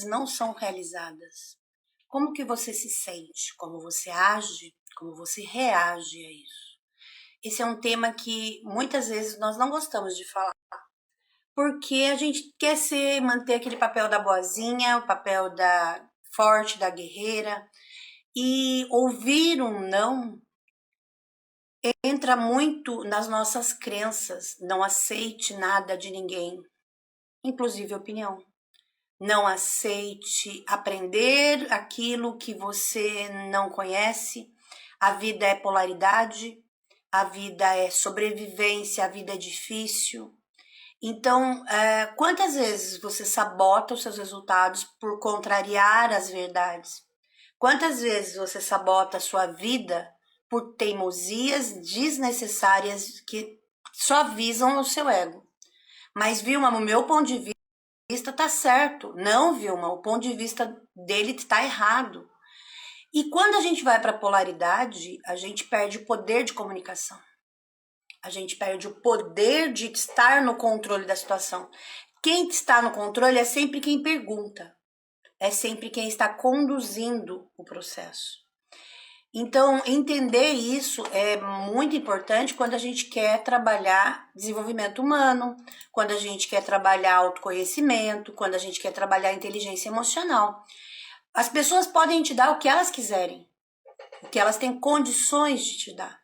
não são realizadas. Como que você se sente? Como você age? Como você reage a isso? Esse é um tema que muitas vezes nós não gostamos de falar, porque a gente quer manter aquele papel da boazinha, o papel da forte, da guerreira, e ouvir um não entra muito nas nossas crenças. Não aceite nada de ninguém, inclusive opinião. Não aceite aprender aquilo que você não conhece. A vida é polaridade, a vida é sobrevivência, a vida é difícil. Então, quantas vezes você sabota os seus resultados por contrariar as verdades? Quantas vezes você sabota a sua vida por teimosias desnecessárias que só visam o seu ego? Mas, Vilma, no meu ponto de vista tá certo. Não, Vilma, o ponto de vista dele está errado. E quando a gente vai para a polaridade, a gente perde o poder de comunicação. A gente perde o poder de estar no controle da situação. Quem está no controle é sempre quem pergunta. É sempre quem está conduzindo o processo. Então, entender isso é muito importante quando a gente quer trabalhar desenvolvimento humano, quando a gente quer trabalhar autoconhecimento, quando a gente quer trabalhar inteligência emocional. As pessoas podem te dar o que elas quiserem, o que elas têm condições de te dar.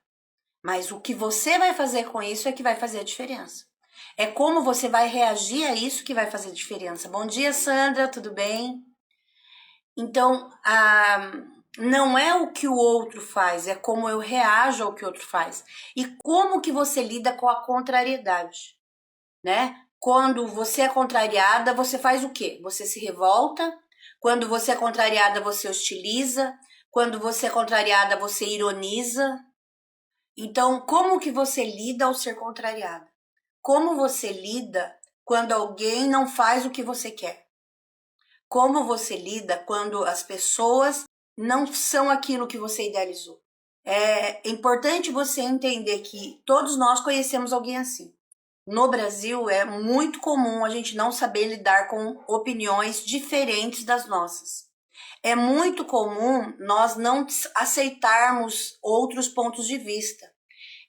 Mas o que você vai fazer com isso é que vai fazer a diferença. É como você vai reagir a isso que vai fazer a diferença. Bom dia, Sandra, tudo bem? Então, não é o que o outro faz, é como eu reajo ao que o outro faz. E como que você lida com a contrariedade, né? Quando você é contrariada, você faz o quê? Você se revolta. Quando você é contrariada, você hostiliza. Quando você é contrariada, você ironiza. Então, como que você lida ao ser contrariada? Como você lida quando alguém não faz o que você quer? Como você lida quando as pessoas não são aquilo que você idealizou? É importante você entender que todos nós conhecemos alguém assim. No Brasil, é muito comum a gente não saber lidar com opiniões diferentes das nossas. É muito comum nós não aceitarmos outros pontos de vista.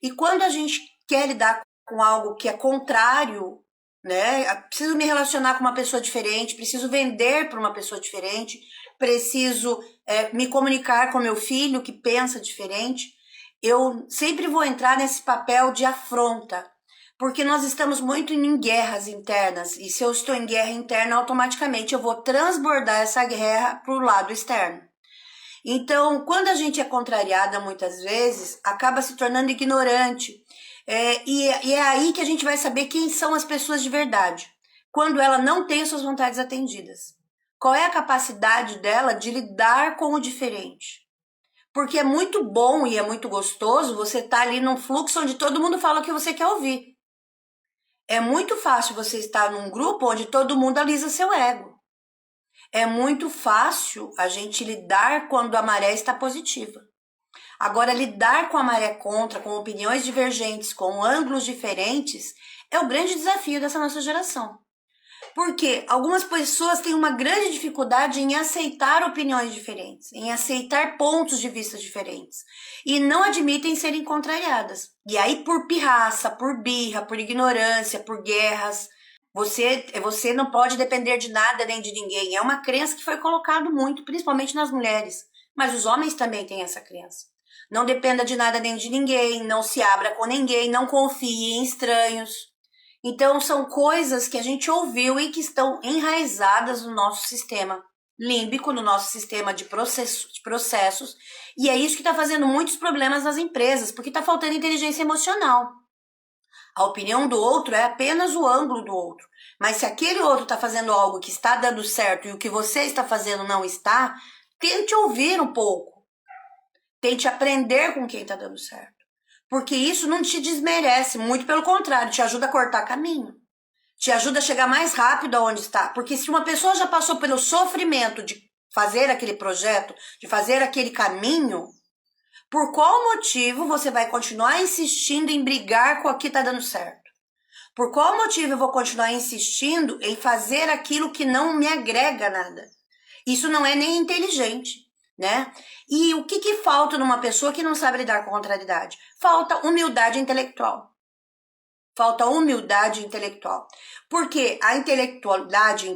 E quando a gente quer lidar com algo que é contrário, né? Preciso me relacionar com uma pessoa diferente, preciso vender para uma pessoa diferente, preciso me comunicar com meu filho que pensa diferente. Eu sempre vou entrar nesse papel de afronta, porque nós estamos muito em guerras internas, e se eu estou em guerra interna, automaticamente eu vou transbordar essa guerra para o lado externo. Então, quando a gente é contrariada muitas vezes, acaba se tornando ignorante. E é aí que a gente vai saber quem são as pessoas de verdade. Quando ela não tem as suas vontades atendidas. Qual é a capacidade dela de lidar com o diferente? Porque é muito bom e é muito gostoso você estar ali num fluxo onde todo mundo fala o que você quer ouvir. É muito fácil você estar num grupo onde todo mundo alisa seu ego. É muito fácil a gente lidar quando a maré está positiva. Agora, lidar com a maré contra, com opiniões divergentes, com ângulos diferentes, é o grande desafio dessa nossa geração. Porque algumas pessoas têm uma grande dificuldade em aceitar opiniões diferentes, em aceitar pontos de vista diferentes, e não admitem serem contrariadas. E aí, por pirraça, por birra, por ignorância, por guerras, você não pode depender de nada nem de ninguém. É uma crença que foi colocada muito, principalmente nas mulheres. Mas os homens também têm essa crença. Não dependa de nada nem de ninguém, não se abra com ninguém, não confie em estranhos. Então, são coisas que a gente ouviu e que estão enraizadas no nosso sistema límbico, no nosso sistema de processos. E é isso que está fazendo muitos problemas nas empresas, porque está faltando inteligência emocional. A opinião do outro é apenas o ângulo do outro. Mas se aquele outro está fazendo algo que está dando certo e o que você está fazendo não está, tente ouvir um pouco. Tente aprender com quem está dando certo. Porque isso não te desmerece, muito pelo contrário, te ajuda a cortar caminho. Te ajuda a chegar mais rápido aonde está. Porque se uma pessoa já passou pelo sofrimento de fazer aquele projeto, de fazer aquele caminho, por qual motivo você vai continuar insistindo em brigar com o que está dando certo? Por qual motivo eu vou continuar insistindo em fazer aquilo que não me agrega nada? Isso não é nem inteligente, né? E o que falta numa pessoa que não sabe lidar com a contrariedade? Falta humildade intelectual. Falta humildade intelectual. Porque a intelectualidade,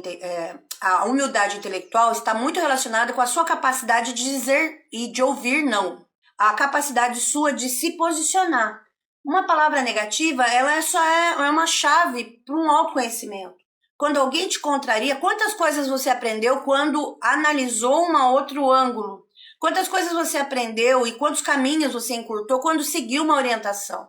a humildade intelectual está muito relacionada com a sua capacidade de dizer e de ouvir não. A capacidade sua de se posicionar. Uma palavra negativa, ela só é uma chave para um autoconhecimento. Quando alguém te contraria, quantas coisas você aprendeu quando analisou um outro ângulo? Quantas coisas você aprendeu e quantos caminhos você encurtou quando seguiu uma orientação?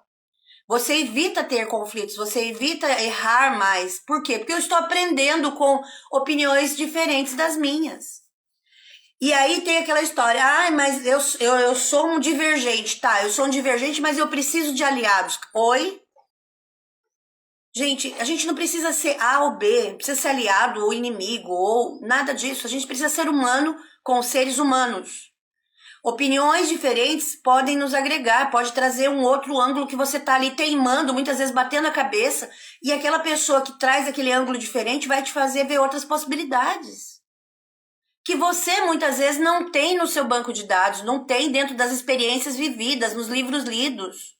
Você evita ter conflitos, você evita errar mais. Por quê? Porque eu estou aprendendo com opiniões diferentes das minhas. E aí tem aquela história, mas eu sou um divergente, tá? Eu sou um divergente, mas eu preciso de aliados. Oi? Gente, a gente não precisa ser A ou B, não precisa ser aliado ou inimigo ou nada disso. A gente precisa ser humano com seres humanos. Opiniões diferentes podem nos agregar, pode trazer um outro ângulo que você tá ali teimando, muitas vezes batendo a cabeça, e aquela pessoa que traz aquele ângulo diferente vai te fazer ver outras possibilidades. Que você muitas vezes não tem no seu banco de dados, não tem dentro das experiências vividas, nos livros lidos,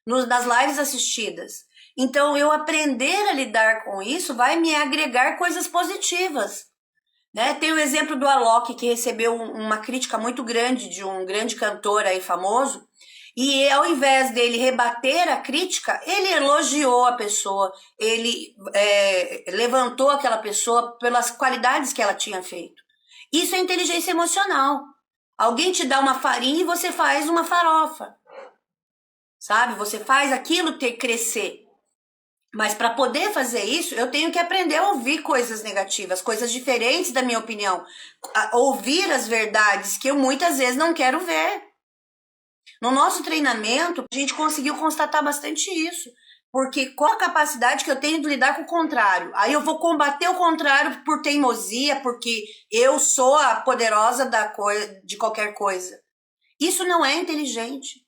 nas lives assistidas. Então, eu aprender a lidar com isso vai me agregar coisas positivas. Né? Tem o exemplo do Alok, que recebeu uma crítica muito grande de um grande cantor aí famoso, e ao invés dele rebater a crítica, ele elogiou a pessoa, ele levantou aquela pessoa pelas qualidades que ela tinha feito. Isso é inteligência emocional. Alguém te dá uma farinha e você faz uma farofa. Sabe? Você faz aquilo ter crescer. Mas para poder fazer isso, eu tenho que aprender a ouvir coisas negativas, coisas diferentes da minha opinião. Ouvir as verdades que eu muitas vezes não quero ver. No nosso treinamento, a gente conseguiu constatar bastante isso. Porque qual a capacidade que eu tenho de lidar com o contrário? Aí eu vou combater o contrário por teimosia, porque eu sou a poderosa de qualquer coisa. Isso não é inteligente.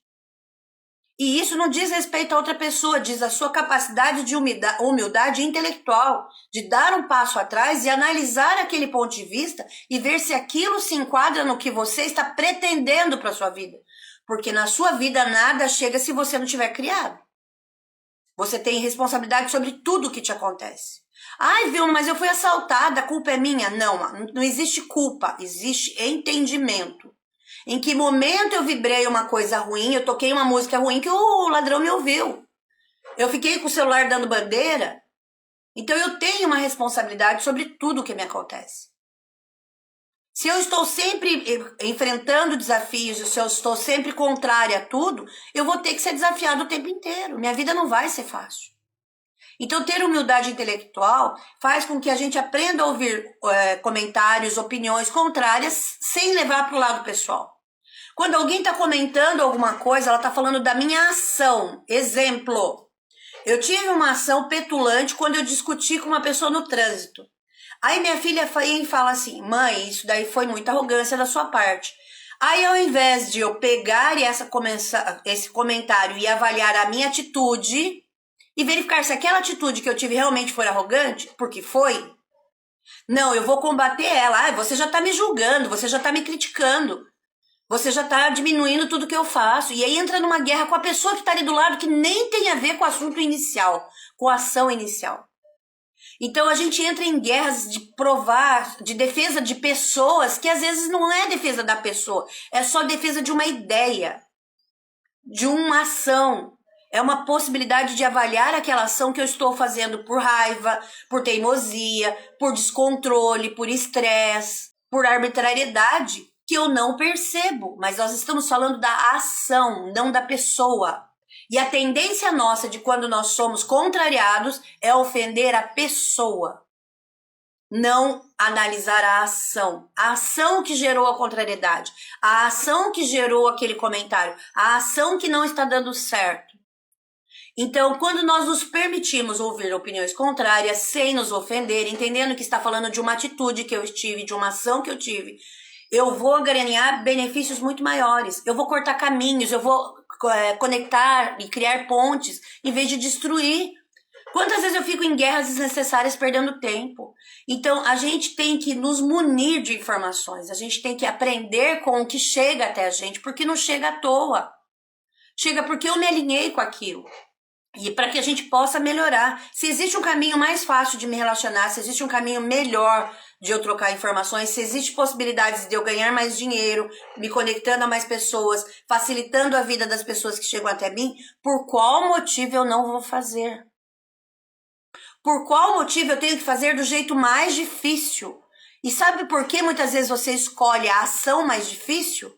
E isso não diz respeito a outra pessoa, diz a sua capacidade de humildade intelectual, de dar um passo atrás e analisar aquele ponto de vista e ver se aquilo se enquadra no que você está pretendendo para a sua vida. Porque na sua vida nada chega se você não tiver criado. Você tem responsabilidade sobre tudo que te acontece. Ai, Vilma, mas eu fui assaltada, a culpa é minha. Não existe culpa, existe entendimento. Em que momento eu vibrei uma coisa ruim, eu toquei uma música ruim que o ladrão me ouviu. Eu fiquei com o celular dando bandeira. Então eu tenho uma responsabilidade sobre tudo que me acontece. Se eu estou sempre enfrentando desafios, se eu estou sempre contrária a tudo, eu vou ter que ser desafiado o tempo inteiro. Minha vida não vai ser fácil. Então, ter humildade intelectual faz com que a gente aprenda a ouvir comentários, opiniões contrárias, sem levar para o lado pessoal. Quando alguém está comentando alguma coisa, ela está falando da minha ação. Exemplo, eu tive uma ação petulante quando eu discuti com uma pessoa no trânsito. Aí minha filha fala assim, mãe, isso daí foi muita arrogância da sua parte. Aí ao invés de eu pegar esse comentário e avaliar a minha atitude e verificar se aquela atitude que eu tive realmente foi arrogante, porque foi, não, eu vou combater ela. Você já está me julgando, você já está me criticando, você já está diminuindo tudo que eu faço. E aí entra numa guerra com a pessoa que está ali do lado que nem tem a ver com o assunto inicial, com a ação inicial. Então a gente entra em guerras de defesa de pessoas que às vezes não é defesa da pessoa, é só defesa de uma ideia, de uma ação. É uma possibilidade de avaliar aquela ação que eu estou fazendo por raiva, por teimosia, por descontrole, por estresse, por arbitrariedade, que eu não percebo. Mas nós estamos falando da ação, não da pessoa. E a tendência nossa de quando nós somos contrariados é ofender a pessoa, não analisar a ação que gerou a contrariedade, a ação que gerou aquele comentário, a ação que não está dando certo. Então, quando nós nos permitimos ouvir opiniões contrárias sem nos ofender, entendendo que está falando de uma atitude que eu tive, de uma ação que eu tive, eu vou ganhar benefícios muito maiores, eu vou cortar caminhos, eu vou conectar e criar pontes, em vez de destruir. Quantas vezes eu fico em guerras desnecessárias perdendo tempo? Então, a gente tem que nos munir de informações, a gente tem que aprender com o que chega até a gente, porque não chega à toa. Chega porque eu me alinhei com aquilo. E para que a gente possa melhorar. Se existe um caminho mais fácil de me relacionar, se existe um caminho melhor de eu trocar informações, se existe possibilidades de eu ganhar mais dinheiro, me conectando a mais pessoas, facilitando a vida das pessoas que chegam até mim, por qual motivo eu não vou fazer? Por qual motivo eu tenho que fazer do jeito mais difícil? E sabe por que muitas vezes você escolhe a ação mais difícil?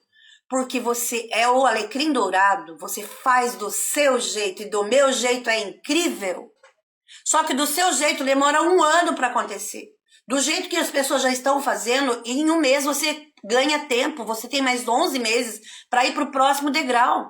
Porque você é o alecrim dourado, você faz do seu jeito e do meu jeito é incrível. Só que do seu jeito demora 1 ano para acontecer. Do jeito que as pessoas já estão fazendo, em 1 mês você ganha tempo, você tem mais 11 meses para ir para o próximo degrau.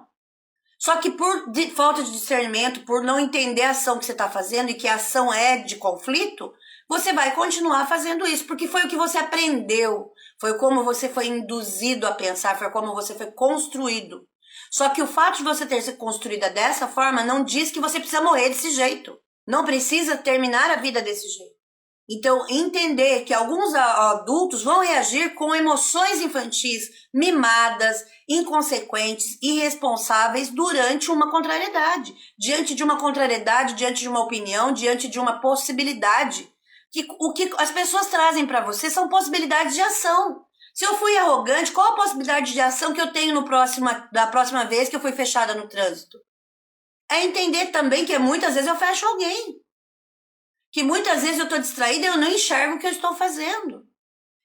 Só que por falta de discernimento, por não entender a ação que você está fazendo e que a ação é de conflito, você vai continuar fazendo isso, porque foi o que você aprendeu, foi como você foi induzido a pensar, foi como você foi construído. Só que o fato de você ter sido construída dessa forma não diz que você precisa morrer desse jeito. Não precisa terminar a vida desse jeito. Então, entender que alguns adultos vão reagir com emoções infantis mimadas, inconsequentes, irresponsáveis durante uma contrariedade. Diante de uma contrariedade, diante de uma opinião, diante de uma possibilidade. O que as pessoas trazem para você são possibilidades de ação. Se eu fui arrogante, qual a possibilidade de ação que eu tenho da próxima vez que eu fui fechada no trânsito? É entender também que muitas vezes eu fecho alguém. Que muitas vezes eu estou distraída e eu não enxergo o que eu estou fazendo.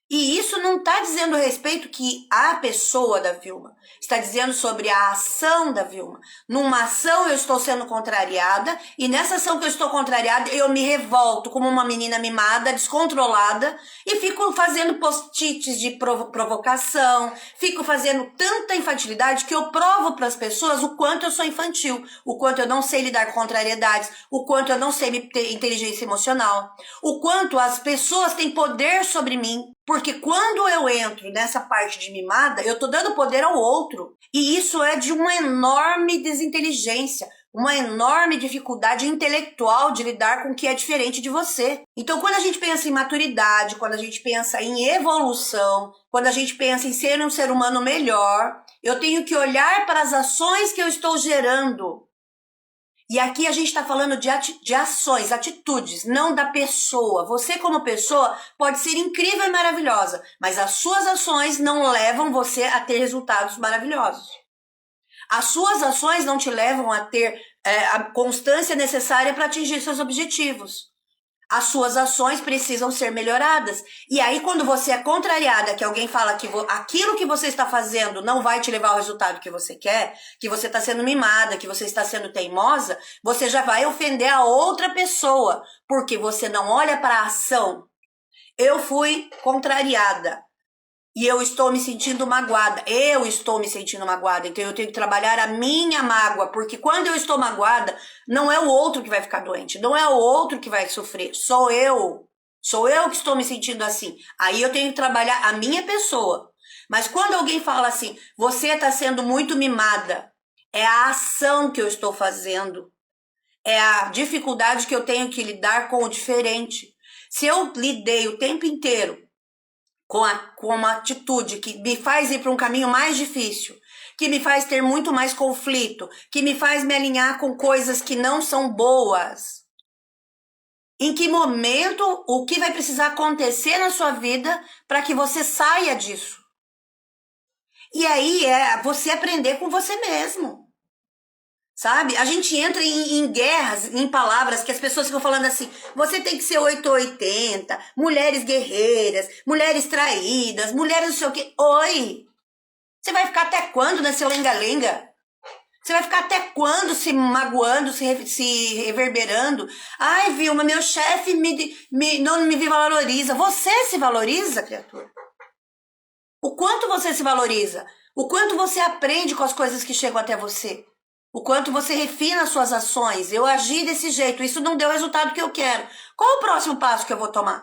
E isso não está dizendo respeito que a pessoa da Vilma, está dizendo sobre a ação da Vilma. Numa ação eu estou sendo contrariada e nessa ação que eu estou contrariada eu me revolto como uma menina mimada, descontrolada e fico fazendo post-its de provocação, fico fazendo tanta infantilidade que eu provo para as pessoas o quanto eu sou infantil, o quanto eu não sei lidar com contrariedades, o quanto eu não sei ter inteligência emocional, o quanto as pessoas têm poder sobre mim. Porque quando eu entro nessa parte de mimada, eu tô dando poder ao outro. E isso é de uma enorme desinteligência, uma enorme dificuldade intelectual de lidar com o que é diferente de você. Então, quando a gente pensa em maturidade, quando a gente pensa em evolução, quando a gente pensa em ser um ser humano melhor, eu tenho que olhar para as ações que eu estou gerando. E aqui a gente está falando de ações, atitudes, não da pessoa. Você como pessoa pode ser incrível e maravilhosa, mas as suas ações não levam você a ter resultados maravilhosos. As suas ações não te levam a ter a constância necessária para atingir seus objetivos. As suas ações precisam ser melhoradas. E aí, quando você é contrariada, que alguém fala que aquilo que você está fazendo não vai te levar ao resultado que você quer, que você está sendo mimada, que você está sendo teimosa, você já vai ofender a outra pessoa, porque você não olha para a ação. Eu fui contrariada. E eu estou me sentindo magoada. Então eu tenho que trabalhar a minha mágoa. Porque quando eu estou magoada, não é o outro que vai ficar doente. Não é o outro que vai sofrer. Sou eu. Sou eu que estou me sentindo assim. Aí eu tenho que trabalhar a minha pessoa. Mas quando alguém fala assim, você está sendo muito mimada. É a ação que eu estou fazendo. É a dificuldade que eu tenho que lidar com o diferente. Se eu lidei o tempo inteiro com uma atitude que me faz ir para um caminho mais difícil, que me faz ter muito mais conflito, que me faz me alinhar com coisas que não são boas. Em que momento, o que vai precisar acontecer na sua vida para que você saia disso? E aí é você aprender com você mesmo. Sabe? A gente entra em guerras, em palavras que as pessoas ficam falando assim, você tem que ser 880, mulheres guerreiras, mulheres traídas, mulheres não sei o quê. Oi! Você vai ficar até quando nesse lenga-lenga? Você vai ficar até quando se magoando, se reverberando? Ai, Vilma, meu chefe não me valoriza. Você se valoriza, criatura? O quanto você se valoriza? O quanto você aprende com as coisas que chegam até você? O quanto você refina as suas ações. Eu agi desse jeito, isso não deu o resultado que eu quero. Qual o próximo passo que eu vou tomar?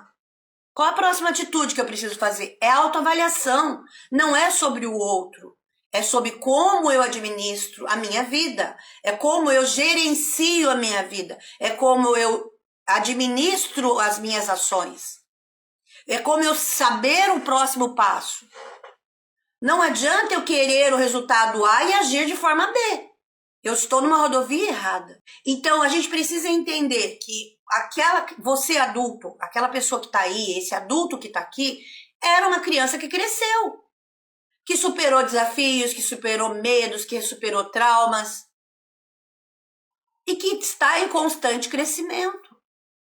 Qual a próxima atitude que eu preciso fazer? É autoavaliação, não é sobre o outro. É sobre como eu administro a minha vida. É como eu gerencio a minha vida. É como eu administro as minhas ações. É como eu saber o próximo passo. Não adianta eu querer o resultado A e agir de forma B. Eu estou numa rodovia errada. Então, a gente precisa entender que você adulto, aquela pessoa que está aí, esse adulto que está aqui, era uma criança que cresceu, que superou desafios, que superou medos, que superou traumas e que está em constante crescimento,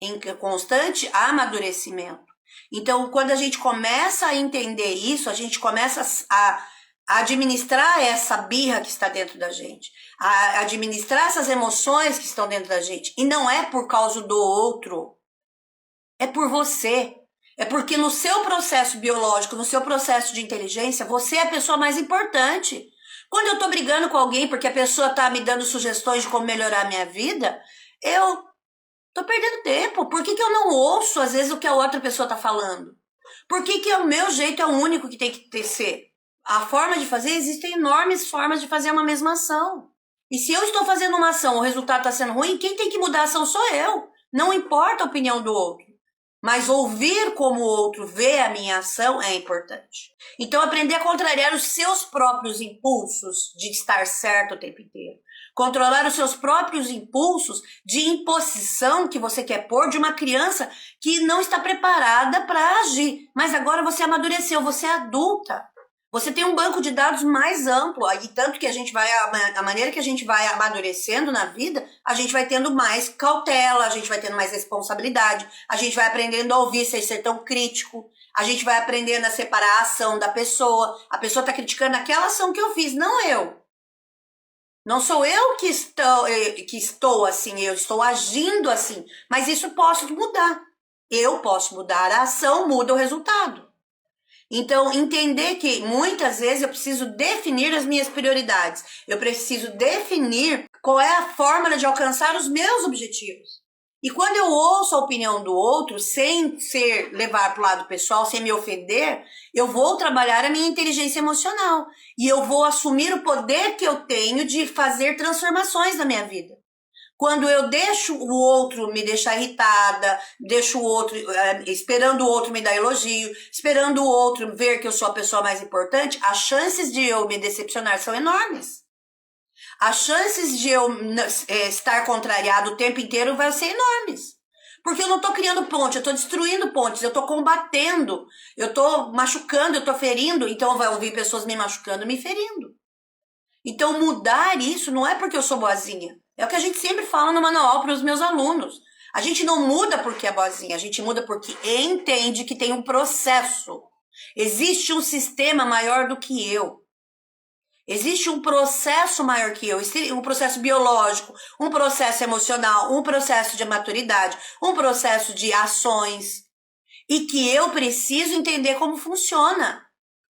em constante amadurecimento. Então, quando a gente começa a entender isso, a gente começa a administrar essa birra que está dentro da gente, a administrar essas emoções que estão dentro da gente. E não é por causa do outro, é por você. É porque no seu processo biológico, no seu processo de inteligência, você é a pessoa mais importante. Quando eu tô brigando com alguém porque a pessoa tá me dando sugestões de como melhorar a minha vida, eu tô perdendo tempo. Por que eu não ouço, às vezes, o que a outra pessoa tá falando? Por que o meu jeito é o único que tem que ser? A forma de fazer, existem enormes formas de fazer uma mesma ação. E se eu estou fazendo uma ação, o resultado está sendo ruim, quem tem que mudar a ação sou eu. Não importa a opinião do outro. Mas ouvir como o outro vê a minha ação é importante. Então, aprender a contrariar os seus próprios impulsos de estar certo o tempo inteiro. Controlar os seus próprios impulsos de imposição que você quer pôr de uma criança que não está preparada para agir. Mas agora você amadureceu, você é adulta. Você tem um banco de dados mais amplo, e tanto que a maneira que a gente vai amadurecendo na vida, a gente vai tendo mais cautela, a gente vai tendo mais responsabilidade, a gente vai aprendendo a ouvir sem ser tão crítico, a gente vai aprendendo a separar a ação da pessoa. A pessoa está criticando aquela ação que eu fiz, não eu. Não sou eu que estou assim, eu estou agindo assim, mas isso posso mudar. Eu posso mudar, a ação muda o resultado. Então, entender que muitas vezes eu preciso definir as minhas prioridades. Eu preciso definir qual é a fórmula de alcançar os meus objetivos. E quando eu ouço a opinião do outro, sem levar para o lado pessoal, sem me ofender, eu vou trabalhar a minha inteligência emocional. E eu vou assumir o poder que eu tenho de fazer transformações na minha vida. Quando eu deixo o outro me deixar irritada, deixo o outro, esperando o outro me dar elogio, esperando o outro ver que eu sou a pessoa mais importante, as chances de eu me decepcionar são enormes. As chances de eu estar contrariado o tempo inteiro vão ser enormes. Porque eu não estou criando ponte, eu estou destruindo pontes, eu estou combatendo, eu estou machucando, eu estou ferindo, então vai ouvir pessoas me machucando, me ferindo. Então mudar isso não é porque eu sou boazinha. É o que a gente sempre fala no manual para os meus alunos. A gente não muda porque é boazinha, a gente muda porque entende que tem um processo. Existe um sistema maior do que eu. Existe um processo maior que eu, um processo biológico, um processo emocional, um processo de maturidade, um processo de ações. E que eu preciso entender como funciona.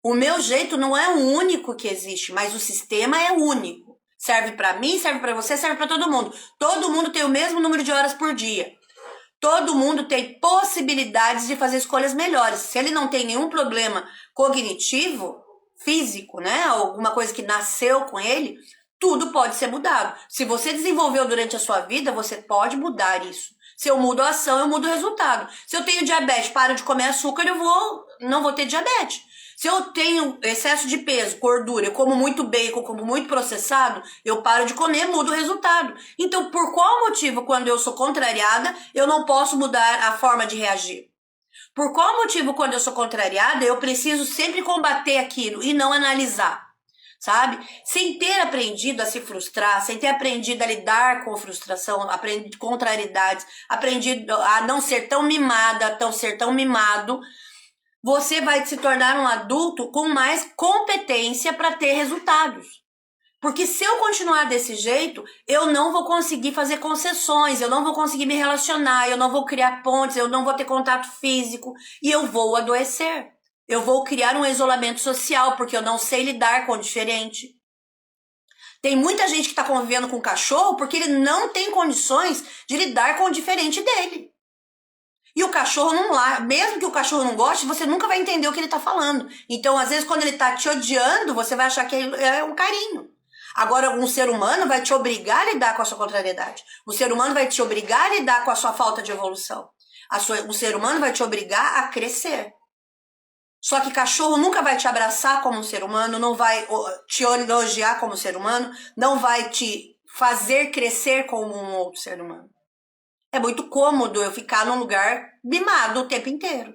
O meu jeito não é o único que existe, mas o sistema é único. Serve para mim, serve para você, serve para todo mundo. Todo mundo tem o mesmo número de horas por dia. Todo mundo tem possibilidades de fazer escolhas melhores. Se ele não tem nenhum problema cognitivo, físico, né? Alguma coisa que nasceu com ele, tudo pode ser mudado. Se você desenvolveu durante a sua vida, você pode mudar isso. Se eu mudo a ação, eu mudo o resultado. Se eu tenho diabetes, paro de comer açúcar, não vou ter diabetes. Se eu tenho excesso de peso, gordura, eu como muito bacon, como muito processado, eu paro de comer, mudo o resultado. Então, por qual motivo, quando eu sou contrariada, eu não posso mudar a forma de reagir? Por qual motivo, quando eu sou contrariada, eu preciso sempre combater aquilo e não analisar? Sabe? Sem ter aprendido a se frustrar, sem ter aprendido a lidar com frustração, aprendido contrariedades, aprendido a não ser tão mimada, ser tão mimado, você vai se tornar um adulto com mais competência para ter resultados. Porque se eu continuar desse jeito, eu não vou conseguir fazer concessões, eu não vou conseguir me relacionar, eu não vou criar pontes, eu não vou ter contato físico e eu vou adoecer. Eu vou criar um isolamento social porque eu não sei lidar com o diferente. Tem muita gente que está convivendo com o cachorro porque ele não tem condições de lidar com o diferente dele. E o cachorro não lá, mesmo que o cachorro não goste, você nunca vai entender o que ele tá falando. Então, às vezes, quando ele tá te odiando, você vai achar que é um carinho. Agora, um ser humano vai te obrigar a lidar com a sua contrariedade. O ser humano vai te obrigar a lidar com a sua falta de evolução. O ser humano vai te obrigar a crescer. Só que cachorro nunca vai te abraçar como um ser humano, não vai te elogiar como ser humano, não vai te fazer crescer como um outro ser humano. É muito cômodo eu ficar num lugar mimado o tempo inteiro.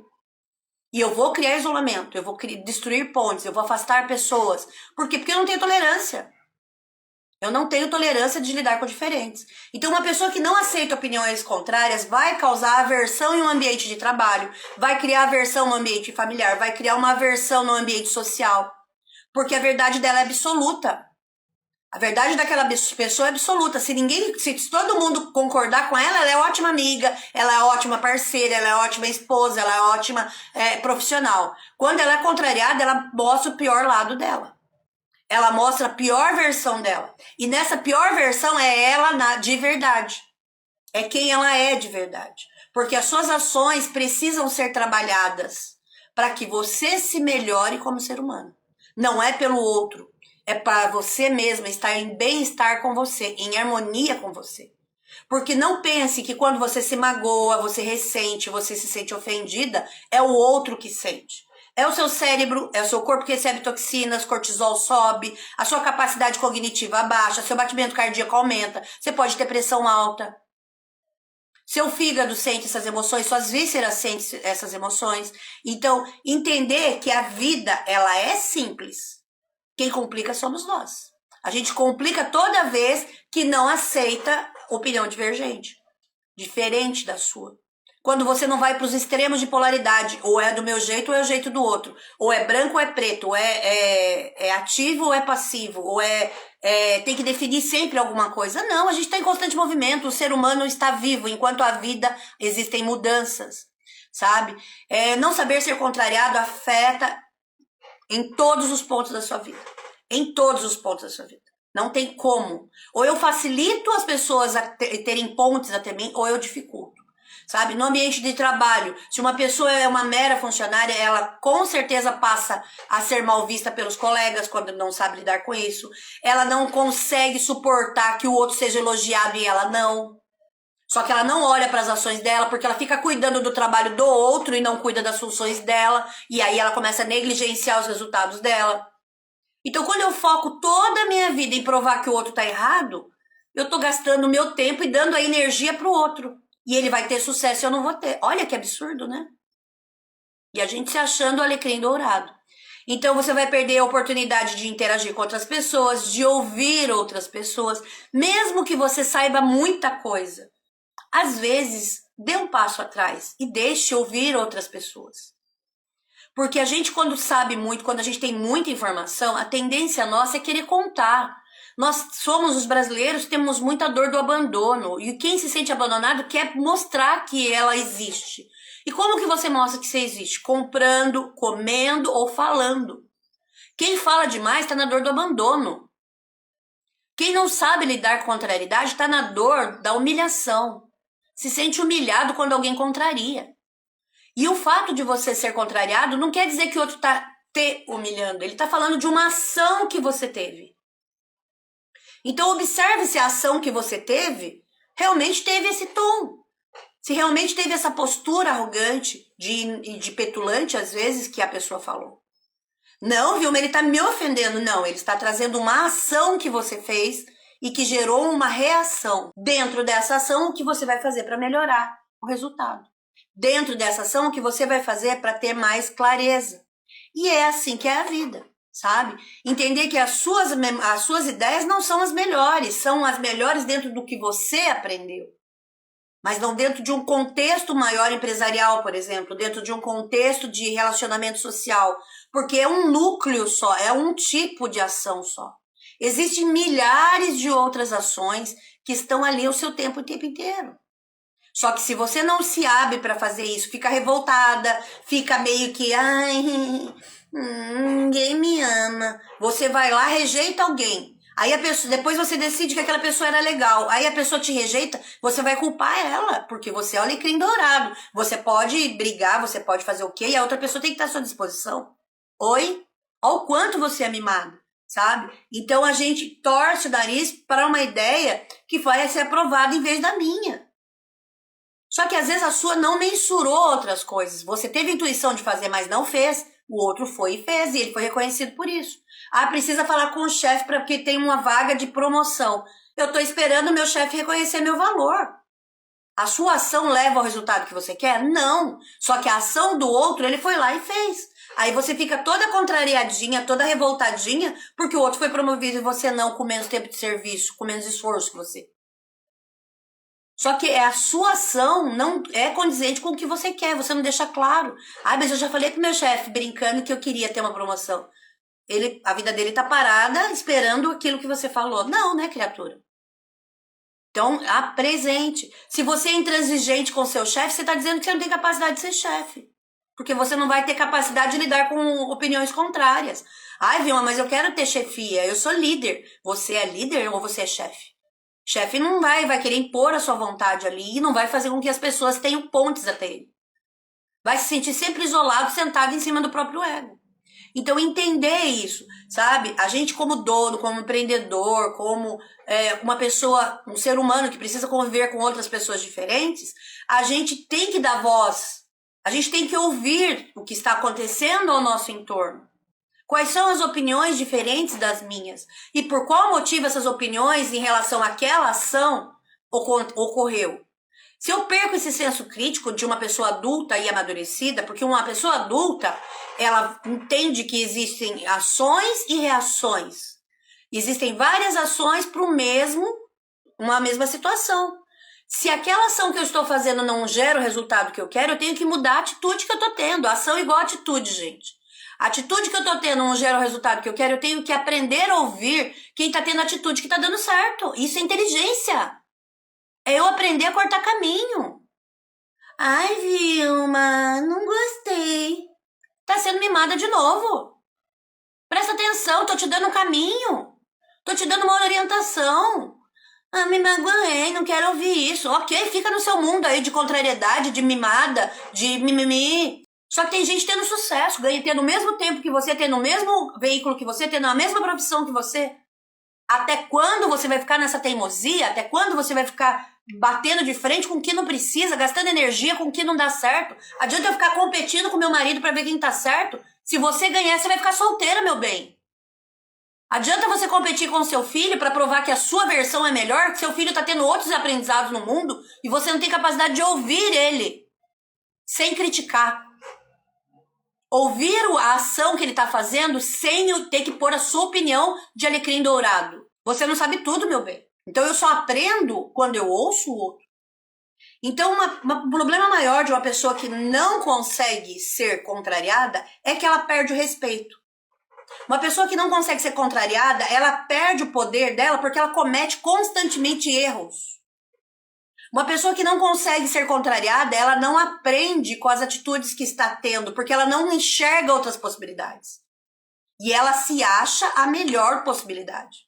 E eu vou criar isolamento, eu vou destruir pontes, eu vou afastar pessoas. Por quê? Porque eu não tenho tolerância. Eu não tenho tolerância de lidar com diferentes. Então, uma pessoa que não aceita opiniões contrárias vai causar aversão em um ambiente de trabalho, vai criar aversão no ambiente familiar, vai criar uma aversão no ambiente social. Porque a verdade dela é absoluta. A verdade daquela pessoa é absoluta. Se todo mundo concordar com ela, ela é ótima amiga, ela é ótima parceira, ela é ótima esposa, ela é ótima profissional. Quando ela é contrariada, ela mostra o pior lado dela. Ela mostra a pior versão dela. E nessa pior versão é ela de verdade. É quem ela é de verdade. Porque as suas ações precisam ser trabalhadas para que você se melhore como ser humano. Não é pelo outro. É para você mesma estar em bem-estar com você, em harmonia com você. Porque não pense que quando você se magoa, você ressente, você se sente ofendida, é o outro que sente. É o seu cérebro, é o seu corpo que recebe toxinas, cortisol sobe, a sua capacidade cognitiva abaixa, seu batimento cardíaco aumenta, você pode ter pressão alta. Seu fígado sente essas emoções, suas vísceras sentem essas emoções. Então, entender que a vida, ela é simples. Quem complica somos nós. A gente complica toda vez que não aceita opinião divergente, diferente da sua. Quando você não vai para os extremos de polaridade, ou é do meu jeito ou é o jeito do outro, ou é branco ou é preto, ou é ativo ou é passivo, ou tem que definir sempre alguma coisa. Não, a gente está em constante movimento, o ser humano está vivo, enquanto a vida existem mudanças, sabe? Não saber ser contrariado afeta em todos os pontos da sua vida. Em todos os pontos da sua vida. Não tem como. Ou eu facilito as pessoas a terem pontes até mim, ou eu dificulto. Sabe? No ambiente de trabalho, se uma pessoa é uma mera funcionária, ela com certeza passa a ser mal vista pelos colegas quando não sabe lidar com isso. Ela não consegue suportar que o outro seja elogiado e ela não. Só que ela não olha para as ações dela, porque ela fica cuidando do trabalho do outro e não cuida das funções dela. E aí ela começa a negligenciar os resultados dela. Então, quando eu foco toda a minha vida em provar que o outro tá errado, eu tô gastando o meu tempo e dando a energia pro outro. E ele vai ter sucesso e eu não vou ter. Olha que absurdo, né? E a gente se achando o alecrim dourado. Então, você vai perder a oportunidade de interagir com outras pessoas, de ouvir outras pessoas, mesmo que você saiba muita coisa. Às vezes, dê um passo atrás e deixe ouvir outras pessoas. Porque a gente, quando sabe muito, quando a gente tem muita informação, a tendência nossa é querer contar. Nós somos os brasileiros, temos muita dor do abandono. E quem se sente abandonado quer mostrar que ela existe. E como que você mostra que você existe? Comprando, comendo ou falando. Quem fala demais está na dor do abandono. Quem não sabe lidar com contrariedade está na dor da humilhação. Se sente humilhado quando alguém contraria. E o fato de você ser contrariado não quer dizer que o outro está te humilhando. Ele está falando de uma ação que você teve. Então, observe se a ação que você teve realmente teve esse tom. Se realmente teve essa postura arrogante, de petulante, às vezes, que a pessoa falou. Não, Vilma, ele está me ofendendo. Não, ele está trazendo uma ação que você fez e que gerou uma reação. Dentro dessa ação, o que você vai fazer para melhorar o resultado? Dentro dessa ação, o que você vai fazer para ter mais clareza? E é assim que é a vida, sabe? Entender que as suas ideias não são as melhores, são as melhores dentro do que você aprendeu. Mas não dentro de um contexto maior empresarial, por exemplo, dentro de um contexto de relacionamento social, porque é um núcleo só, é um tipo de ação só. Existem milhares de outras ações que estão ali o seu tempo o tempo inteiro. Só que se você não se abre para fazer isso, fica revoltada, fica meio que, ai, ninguém me ama. Você vai lá, rejeita alguém. Aí a pessoa, depois você decide que aquela pessoa era legal. Aí a pessoa te rejeita, você vai culpar ela, porque você é o alecrim dourado. Você pode brigar, você pode fazer o quê? E a outra pessoa tem que estar à sua disposição. Oi? Olha o quanto você é mimado, sabe? Então a gente torce o nariz para uma ideia que vai ser aprovada em vez da minha. Só que às vezes a sua não mensurou outras coisas. Você teve intuição de fazer, mas não fez. O outro foi e fez, e ele foi reconhecido por isso. Ah, precisa falar com o chefe porque tem uma vaga de promoção. Eu estou esperando o meu chefe reconhecer meu valor. A sua ação leva ao resultado que você quer? Não. Só que a ação do outro, ele foi lá e fez. Aí você fica toda contrariadinha, toda revoltadinha, porque o outro foi promovido e você não, com menos tempo de serviço, com menos esforço que você. Só que a sua ação não é condizente com o que você quer, você não deixa claro. Ah, mas eu já falei pro meu chefe, brincando, que eu queria ter uma promoção. A vida dele tá parada, esperando aquilo que você falou. Não, né, criatura? Então, apresente. Se você é intransigente com seu chefe, você tá dizendo que você não tem capacidade de ser chefe. Porque você não vai ter capacidade de lidar com opiniões contrárias. Ai, Vilma, mas eu quero ter chefia, eu sou líder. Você é líder ou você é chefe? Chefe não vai querer impor a sua vontade ali e não vai fazer com que as pessoas tenham pontes até ele. Vai se sentir sempre isolado, sentado em cima do próprio ego. Então, entender isso, sabe? A gente como dono, como empreendedor, como uma pessoa, um ser humano que precisa conviver com outras pessoas diferentes, a gente tem que dar voz. A gente tem que ouvir o que está acontecendo ao nosso entorno. Quais são as opiniões diferentes das minhas? E por qual motivo essas opiniões em relação àquela ação ocorreu? Se eu perco esse senso crítico de uma pessoa adulta e amadurecida, porque uma pessoa adulta, ela entende que existem ações e reações. Existem várias ações para uma mesma situação. Se aquela ação que eu estou fazendo não gera o resultado que eu quero, eu tenho que mudar a atitude que eu estou tendo. Ação igual atitude, gente. A atitude que eu tô tendo não gera o resultado que eu quero, eu tenho que aprender a ouvir quem tá tendo a atitude que tá dando certo. Isso é inteligência. É eu aprender a cortar caminho. Ai, Vilma, não gostei. Tá sendo mimada de novo. Presta atenção, tô te dando um caminho. Tô te dando uma orientação. Ah, me magoei, não quero ouvir isso. Ok, fica no seu mundo aí de contrariedade, de mimada, de mimimi. Só que tem gente tendo sucesso, tendo o mesmo tempo que você, tendo o mesmo veículo que você, tendo a mesma profissão que você. Até quando você vai ficar nessa teimosia? Até quando você vai ficar batendo de frente com o que não precisa, gastando energia com o que não dá certo? Adianta eu ficar competindo com meu marido para ver quem tá certo? Se você ganhar, você vai ficar solteira, meu bem. Adianta você competir com seu filho para provar que a sua versão é melhor, que seu filho tá tendo outros aprendizados no mundo e você não tem capacidade de ouvir ele sem criticar. Ouvir a ação que ele está fazendo sem ter que pôr a sua opinião de alecrim dourado. Você não sabe tudo, meu bem. Então eu só aprendo quando eu ouço o outro. Então um problema maior de uma pessoa que não consegue ser contrariada é que ela perde o respeito. Uma pessoa que não consegue ser contrariada, ela perde o poder dela porque ela comete constantemente erros. Uma pessoa que não consegue ser contrariada, ela não aprende com as atitudes que está tendo, porque ela não enxerga outras possibilidades. E ela se acha a melhor possibilidade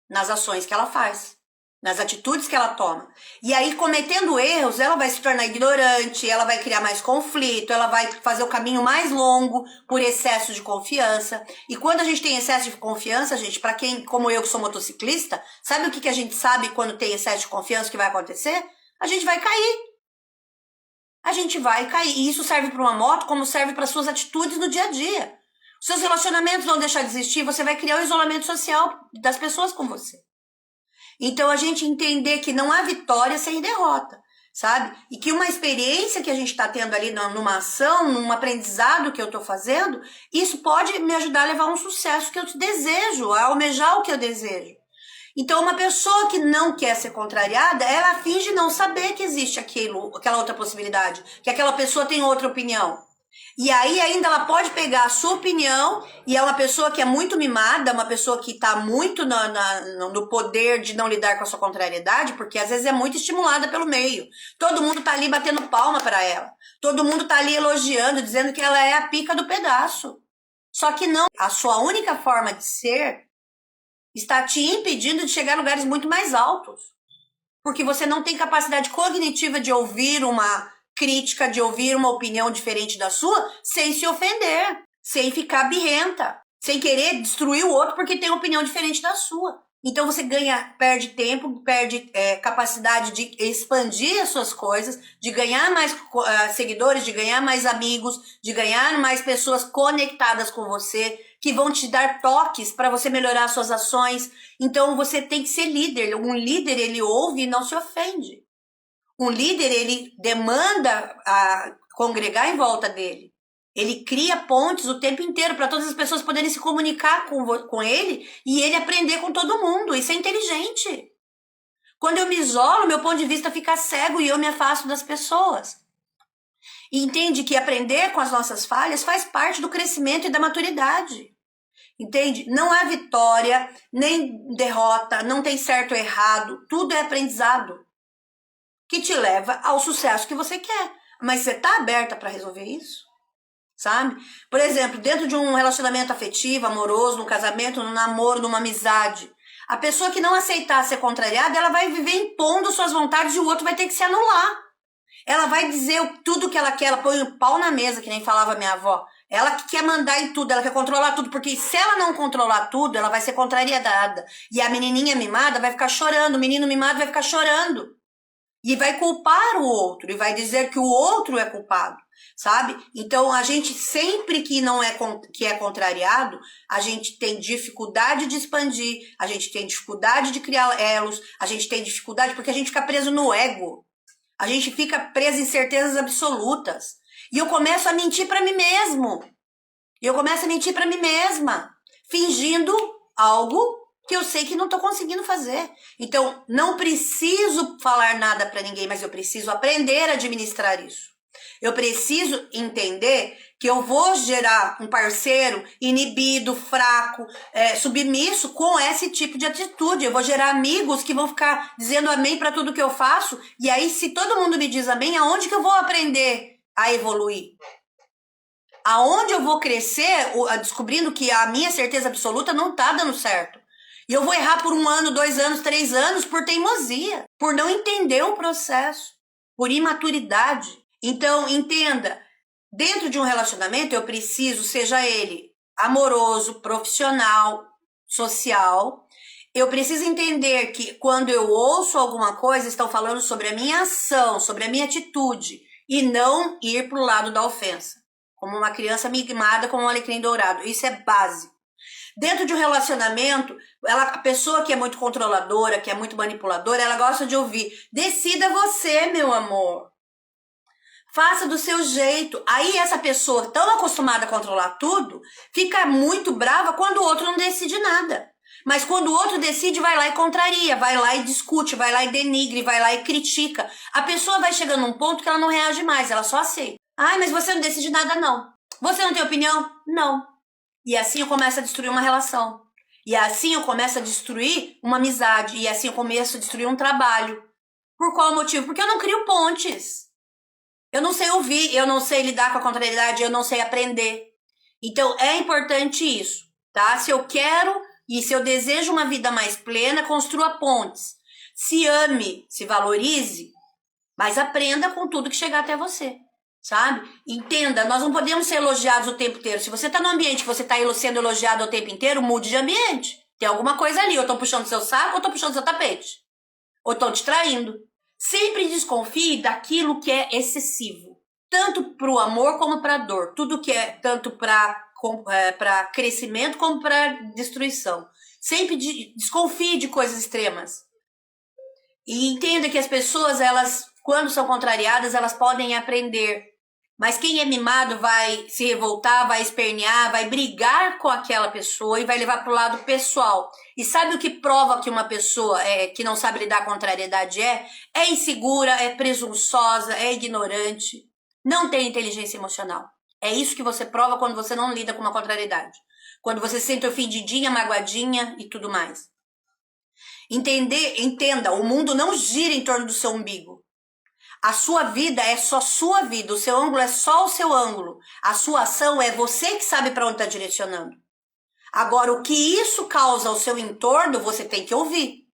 nas ações que ela faz, nas atitudes que ela toma. E aí, cometendo erros, ela vai se tornar ignorante, ela vai criar mais conflito, ela vai fazer o caminho mais longo por excesso de confiança. E quando a gente tem excesso de confiança, gente, para quem, como eu que sou motociclista, sabe o que a gente sabe quando tem excesso de confiança que vai acontecer? A gente vai cair. A gente vai cair. E isso serve para uma moto como serve para suas atitudes no dia a dia. Os seus relacionamentos vão deixar de existir, você vai criar o isolamento social das pessoas com você. Então, a gente entender que não há vitória sem derrota, sabe? E que uma experiência que a gente está tendo ali numa ação, num aprendizado que eu estou fazendo, isso pode me ajudar a levar a um sucesso que eu desejo, a almejar o que eu desejo. Então, uma pessoa que não quer ser contrariada, ela finge não saber que existe aquela outra possibilidade, que aquela pessoa tem outra opinião. E aí ainda ela pode pegar a sua opinião e é uma pessoa que é muito mimada, uma pessoa que está muito no poder de não lidar com a sua contrariedade, porque às vezes é muito estimulada pelo meio. Todo mundo tá ali batendo palma para ela. Todo mundo tá ali elogiando, dizendo que ela é a pica do pedaço. Só que não, a sua única forma de ser está te impedindo de chegar a lugares muito mais altos. Porque você não tem capacidade cognitiva de ouvir uma crítica, de ouvir uma opinião diferente da sua, sem se ofender, sem ficar birrenta, sem querer destruir o outro porque tem uma opinião diferente da sua. Então você perde tempo, perde capacidade de expandir as suas coisas, de ganhar mais seguidores, de ganhar mais amigos, de ganhar mais pessoas conectadas com você, que vão te dar toques para você melhorar suas ações. Então você tem que ser líder. Um líder, ele ouve e não se ofende. Um líder, ele demanda congregar em volta dele. Ele cria pontes o tempo inteiro para todas as pessoas poderem se comunicar com ele e ele aprender com todo mundo. Isso é inteligente. Quando eu me isolo, meu ponto de vista fica cego e eu me afasto das pessoas. E entende que aprender com as nossas falhas faz parte do crescimento e da maturidade. Entende? Não há vitória, nem derrota, não tem certo ou errado. Tudo é aprendizado que te leva ao sucesso que você quer. Mas você está aberta para resolver isso? Sabe? Por exemplo, dentro de um relacionamento afetivo, amoroso, num casamento, num namoro, numa amizade, a pessoa que não aceitar ser contrariada, ela vai viver impondo suas vontades e o outro vai ter que se anular. Ela vai dizer tudo que ela quer, ela põe o pau na mesa, que nem falava minha avó. Ela que quer mandar em tudo, ela quer controlar tudo, porque se ela não controlar tudo, ela vai ser contrariada. E a menininha mimada vai ficar chorando, o menino mimado vai ficar chorando. E vai culpar o outro, e vai dizer que o outro é culpado. Sabe? Então, a gente sempre que é contrariado, a gente tem dificuldade de expandir, a gente tem dificuldade de criar elos, a gente tem dificuldade porque a gente fica preso no ego. A gente fica preso em certezas absolutas. E eu começo a mentir para mim mesmo. E eu começo a mentir para mim mesma, fingindo algo que eu sei que não estou conseguindo fazer. Então, não preciso falar nada para ninguém, mas eu preciso aprender a administrar isso. Eu preciso entender que eu vou gerar um parceiro inibido, fraco, submisso com esse tipo de atitude. Eu vou gerar amigos que vão ficar dizendo amém para tudo que eu faço. E aí, se todo mundo me diz amém, aonde que eu vou aprender a evoluir? Aonde eu vou crescer descobrindo que a minha certeza absoluta não está dando certo? E eu vou errar por 1 ano, 2 anos, 3 anos por teimosia, por não entender o processo, por imaturidade. Então, entenda, dentro de um relacionamento eu preciso, seja ele amoroso, profissional, social, eu preciso entender que quando eu ouço alguma coisa, estão falando sobre a minha ação, sobre a minha atitude, e não ir para o lado da ofensa, como uma criança mimada com um alecrim dourado. Isso é básico. Dentro de um relacionamento, a pessoa que é muito controladora, que é muito manipuladora, ela gosta de ouvir: decida você, meu amor. Faça do seu jeito. Aí essa pessoa, tão acostumada a controlar tudo, fica muito brava quando o outro não decide nada. Mas quando o outro decide, vai lá e contraria, vai lá e discute, vai lá e denigre, vai lá e critica. A pessoa vai chegando num ponto que ela não reage mais, ela só aceita. Ai, mas você não decide nada, não. Você não tem opinião? Não. E assim eu começo a destruir uma relação. E assim eu começo a destruir uma amizade. E assim eu começo a destruir um trabalho. Por qual motivo? Porque eu não crio pontes. Eu não sei ouvir, eu não sei lidar com a contrariedade, eu não sei aprender. Então, é importante isso, tá? Se eu quero e se eu desejo uma vida mais plena, construa pontes. Se ame, se valorize, mas aprenda com tudo que chegar até você, sabe? Entenda, nós não podemos ser elogiados o tempo inteiro. Se você tá num ambiente que você tá sendo elogiado o tempo inteiro, mude de ambiente. Tem alguma coisa ali, ou estão puxando seu saco, ou estão puxando seu tapete. Ou estão te traindo. Sempre desconfie daquilo que é excessivo, tanto para o amor como para a dor, tudo que é tanto para crescimento como para destruição. Sempre desconfie de coisas extremas. E entenda que as pessoas, elas, quando são contrariadas, elas podem aprender. Mas quem é mimado vai se revoltar, vai espernear, vai brigar com aquela pessoa e vai levar para o lado pessoal. E sabe o que prova que uma pessoa que não sabe lidar com a contrariedade é insegura, é presunçosa, é ignorante, não tem inteligência emocional. É isso que você prova quando você não lida com uma contrariedade. Quando você se sente ofendidinha, magoadinha e tudo mais. Entenda, o mundo não gira em torno do seu umbigo. A sua vida é só sua vida, o seu ângulo é só o seu ângulo. A sua ação é você que sabe para onde está direcionando. Agora, o que isso causa ao seu entorno, você tem que ouvir.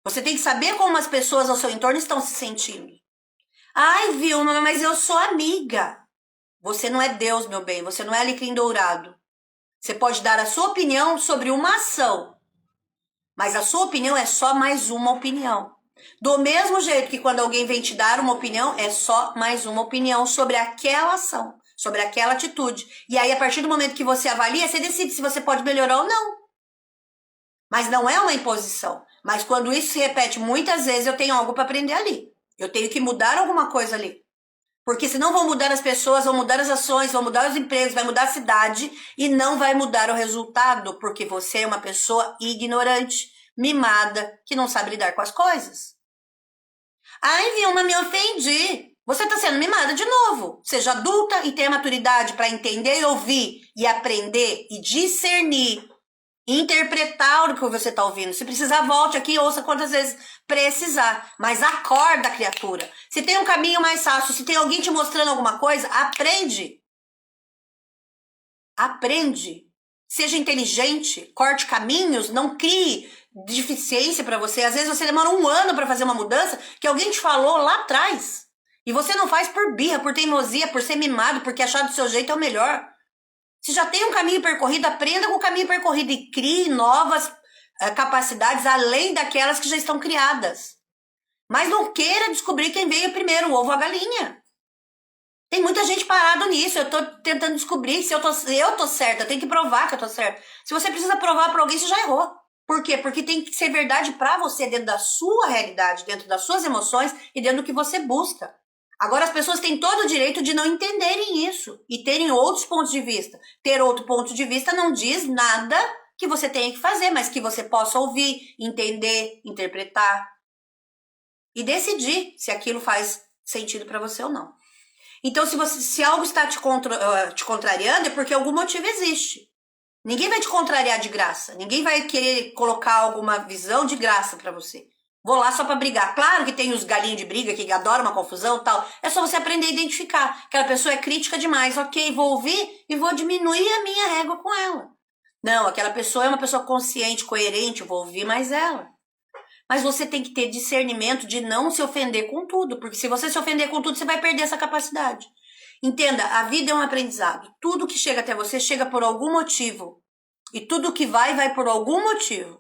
Você tem que saber como as pessoas ao seu entorno estão se sentindo. Ai, Vilma, mas eu sou amiga. Você não é Deus, meu bem. Você não é alecrim dourado. Você pode dar a sua opinião sobre uma ação, mas a sua opinião é só mais uma opinião. Do mesmo jeito que quando alguém vem te dar uma opinião, é só mais uma opinião sobre aquela ação, sobre aquela atitude. E aí, a partir do momento que você avalia, você decide se você pode melhorar ou não. Mas não é uma imposição. Mas quando isso se repete muitas vezes, eu tenho algo para aprender ali. Eu tenho que mudar alguma coisa ali. Porque senão vão mudar as pessoas, vão mudar as ações, vão mudar os empregos, vai mudar a cidade e não vai mudar o resultado, porque você é uma pessoa ignorante, mimada, que não sabe lidar com as coisas. Ai, Vilma, me ofendi. Você está sendo mimada de novo. Seja adulta e tenha maturidade para entender e ouvir e aprender e discernir, interpretar o que você está ouvindo. Se precisar, volte aqui e ouça quantas vezes precisar. Mas acorda, criatura. Se tem um caminho mais fácil, se tem alguém te mostrando alguma coisa, aprende. Aprende. Seja inteligente, corte caminhos, não crie deficiência para você. Às vezes você demora um ano para fazer uma mudança que alguém te falou lá atrás. E você não faz por birra, por teimosia, por ser mimado, porque achar do seu jeito é o melhor. Se já tem um caminho percorrido, aprenda com o caminho percorrido e crie novas capacidades além daquelas que já estão criadas. Mas não queira descobrir quem veio primeiro, o ovo ou a galinha. Tem muita gente parada nisso. Eu tô tentando descobrir se eu tô certa. Eu tenho que provar que eu tô certa. Se você precisa provar para alguém, você já errou. Por quê? Porque tem que ser verdade para você, dentro da sua realidade, dentro das suas emoções e dentro do que você busca. Agora, as pessoas têm todo o direito de não entenderem isso e terem outros pontos de vista. Ter outro ponto de vista não diz nada que você tenha que fazer, mas que você possa ouvir, entender, interpretar e decidir se aquilo faz sentido para você ou não. Então, se algo está te contrariando, é porque algum motivo existe. Ninguém vai te contrariar de graça. Ninguém vai querer colocar alguma visão de graça para você. Vou lá só pra brigar. Claro que tem os galinhos de briga que adoram uma confusão e tal. É só você aprender a identificar. Aquela pessoa é crítica demais. Ok, vou ouvir e vou diminuir a minha régua com ela. Não, aquela pessoa é uma pessoa consciente, coerente. Vou ouvir mais ela. Mas você tem que ter discernimento de não se ofender com tudo. Porque se você se ofender com tudo, você vai perder essa capacidade. Entenda, a vida é um aprendizado. Tudo que chega até você chega por algum motivo. E tudo que vai por algum motivo.